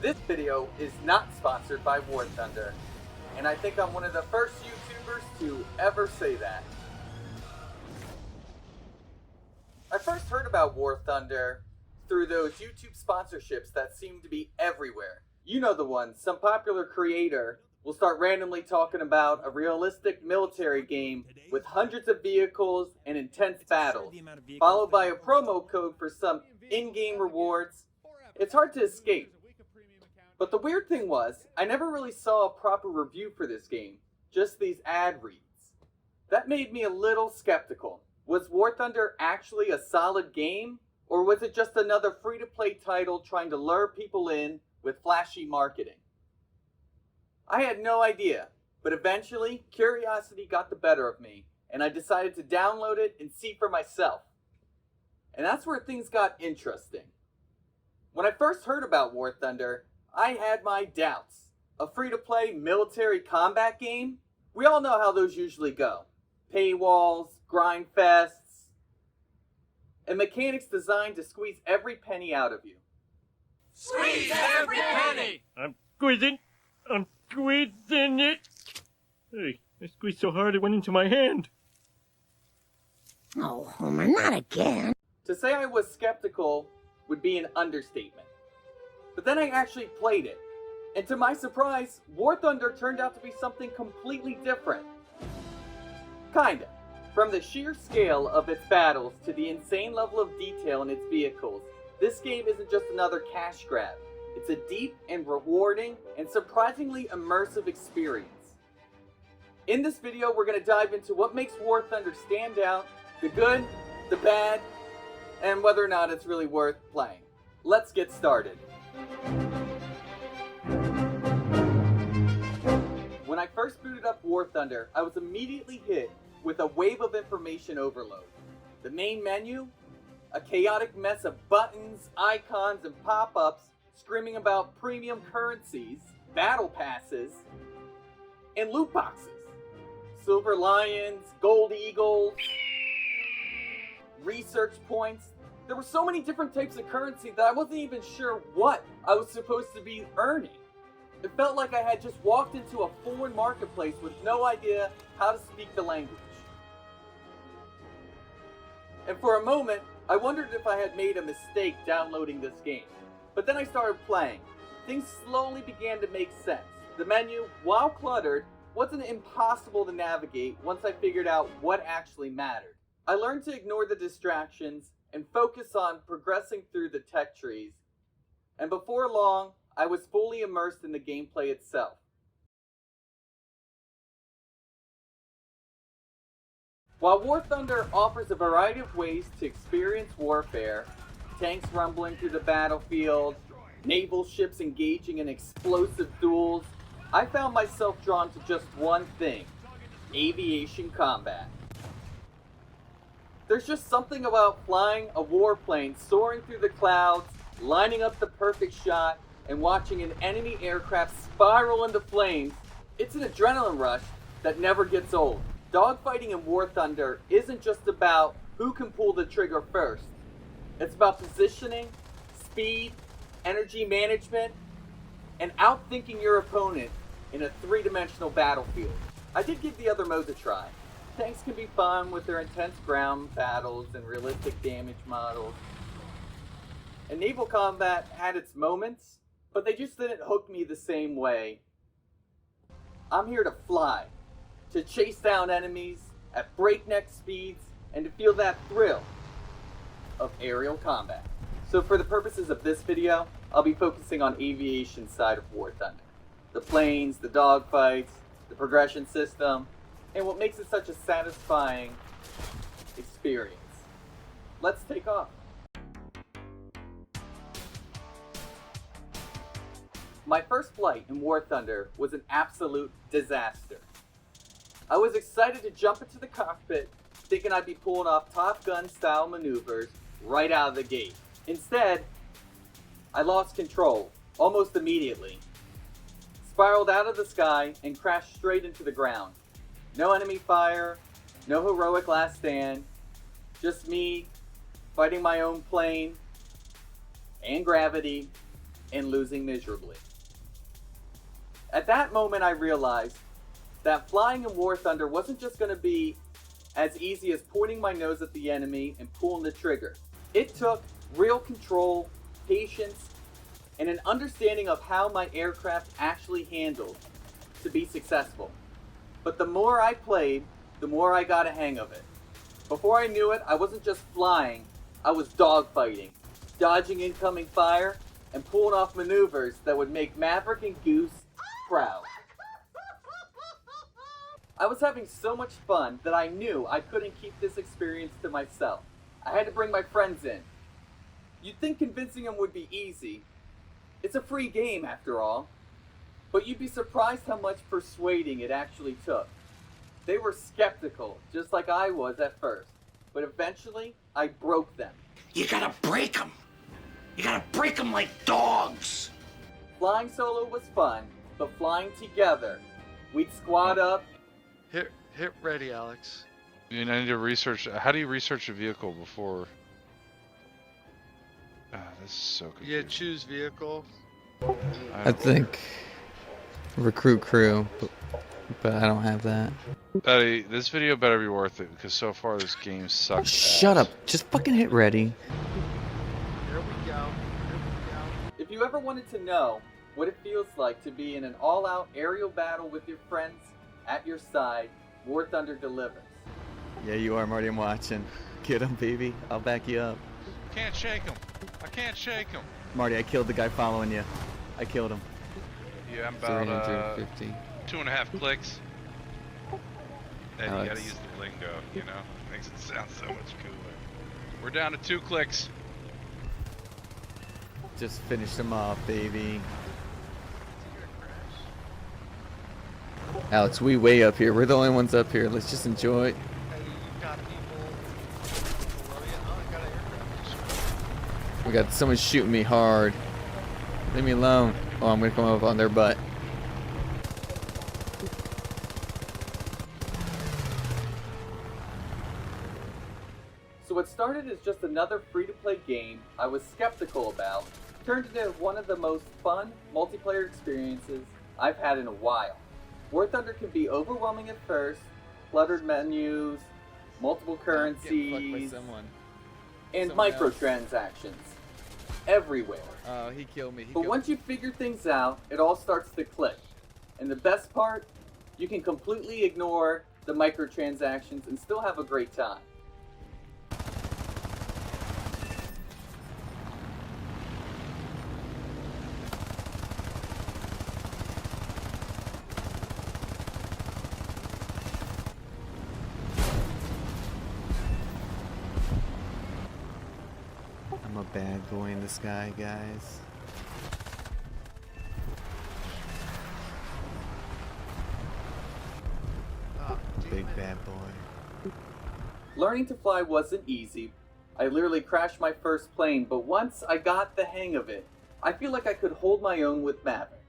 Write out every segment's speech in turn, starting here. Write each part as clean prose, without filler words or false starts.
This video is not sponsored by War Thunder, and I think I'm one of the first YouTubers to ever say that. I first heard about War Thunder through those YouTube sponsorships that seem to be everywhere. You know the ones. Some popular creator will start randomly talking about a realistic military game with hundreds of vehicles and intense battles, followed by a promo code for some in-game rewards. It's hard to escape. But the weird thing was, I never really saw a proper review for this game, just these ad reads. That made me a little skeptical. Was War Thunder actually a solid game? Or was it just another free-to-play title trying to lure people in with flashy marketing? I had no idea, but eventually, curiosity got the better of me, and I decided to download it and see for myself. And that's where things got interesting. When I first heard about War Thunder, I had my doubts. A free-to-play military combat game? We all know how those usually go. Paywalls, grind fests, and mechanics designed to squeeze every penny out of you. Squeeze every penny! I'm squeezing it. Hey, I squeezed so hard it went into my hand. Oh, Homer, not again. To say I was skeptical would be an understatement. But then I actually played it, and to my surprise, War Thunder turned out to be something completely different. Kinda. From the sheer scale of its battles to the insane level of detail in its vehicles, this game isn't just another cash grab. It's a deep and rewarding and surprisingly immersive experience. In this video, we're going to dive into what makes War Thunder stand out, the good, the bad, and whether or not it's really worth playing. Let's get started. When I first booted up War Thunder, I was immediately hit with a wave of information overload. The main menu, a chaotic mess of buttons, icons, and pop-ups screaming about premium currencies, battle passes, and loot boxes. Silver lions, gold eagles, research points. There were so many different types of currency that I wasn't even sure what I was supposed to be earning. It felt like I had just walked into a foreign marketplace with no idea how to speak the language. And for a moment, I wondered if I had made a mistake downloading this game. But then I started playing. Things slowly began to make sense. The menu, while cluttered, wasn't impossible to navigate once I figured out what actually mattered. I learned to ignore the distractions and focus on progressing through the tech trees. And before long, I was fully immersed in the gameplay itself. While War Thunder offers a variety of ways to experience warfare, tanks rumbling through the battlefield, naval ships engaging in explosive duels, I found myself drawn to just one thing: aviation combat. There's just something about flying a warplane soaring through the clouds, lining up the perfect shot, and watching an enemy aircraft spiral into flames. It's an adrenaline rush that never gets old. Dogfighting in War Thunder isn't just about who can pull the trigger first. It's about positioning, speed, energy management, and outthinking your opponent in a three-dimensional battlefield. I did give the other modes a try. Tanks can be fun with their intense ground battles and realistic damage models. And naval combat had its moments, but they just didn't hook me the same way. I'm here to fly, to chase down enemies at breakneck speeds, and to feel that thrill of aerial combat. So for the purposes of this video, I'll be focusing on aviation side of War Thunder. The planes, the dogfights, the progression system, and what makes it such a satisfying experience. Let's take off. My first flight in War Thunder was an absolute disaster. I was excited to jump into the cockpit, thinking I'd be pulling off Top Gun style maneuvers right out of the gate. Instead, I lost control almost immediately, spiraled out of the sky, and crashed straight into the ground. No enemy fire, no heroic last stand, just me fighting my own plane and gravity and losing miserably. At that moment, I realized that flying in War Thunder wasn't just going to be as easy as pointing my nose at the enemy and pulling the trigger. It took real control, patience, and an understanding of how my aircraft actually handled to be successful. But the more I played, the more I got a hang of it. Before I knew it, I wasn't just flying, I was dogfighting, dodging incoming fire, and pulling off maneuvers that would make Maverick and Goose proud. I was having so much fun that I knew I couldn't keep this experience to myself. I had to bring my friends in. You'd think convincing them would be easy. It's a free game after all. But you'd be surprised how much persuading it actually took. They were skeptical, just like I was at first. But eventually, I broke them. You gotta break them. You gotta break them like dogs. Flying solo was fun, but flying together, we'd squad up. Hit ready, Alex. You need to research. How do you research a vehicle before? This is so confusing. Yeah, choose vehicle. I think recruit crew, but I don't have that. Betty, this video better be worth it because so far this game sucks. Shut ass. up. Just fucking hit ready. Here we go. If you ever wanted to know what it feels like to be in an all-out aerial battle with your friends at your side, War Thunder delivers. Yeah, you are, Marty. I'm watching. Get him, baby. I'll back you up. Can't shake him. I can't shake him. Marty, I killed the guy following you. I killed him. Yeah, I'm about 350. 2.5 clicks. And you Alex. gotta use the lingo, you know? Makes it sound so much cooler. We're down to 2 clicks. Just finished him off, baby. Alex, we way up here. We're the only ones up here. Let's just enjoy it. Hey, you got people below you? Oh, I got an aircraft. We got someone shooting me hard. Leave me alone. Oh, I'm gonna come up on their butt. So what started as just another free-to-play game I was skeptical about turned into one of the most fun multiplayer experiences I've had in a while. War Thunder can be overwhelming at first, cluttered menus, multiple currencies, and Someone else. microtransactions everywhere. Oh, he killed me. But once you figure things out, it all starts to click. And the best part, you can completely ignore the microtransactions and still have a great time. I'm a bad boy in the sky, guys. Oh, Big bad boy. Learning to fly wasn't easy. I literally crashed my first plane, but once I got the hang of it, I feel like I could hold my own with Maverick.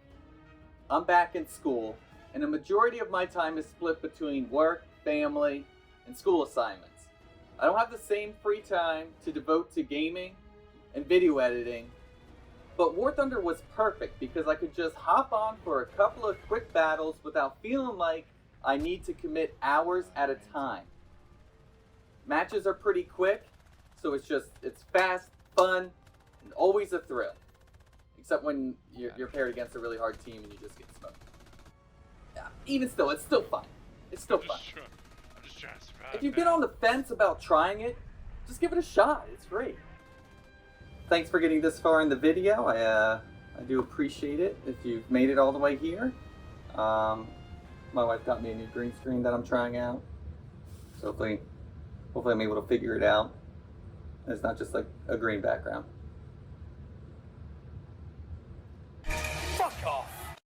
I'm back in school, and a majority of my time is split between work, family, and school assignments. I don't have the same free time to devote to gaming and video editing, but War Thunder was perfect because I could just hop on for a couple of quick battles without feeling like I need to commit hours at a time. Matches are pretty quick, so it's fast, fun, and always a thrill. Except when you're paired against a really hard team and you just get smoked. Yeah, even still, it's still fun. It's still fun. I'm just trying to survive. If you've been on the fence about trying it, just give it a shot. It's free. Thanks for getting this far in the video. I do appreciate it if you've made it all the way here. My wife got me a new green screen that I'm trying out. So hopefully I'm able to figure it out. It's not just like a green background.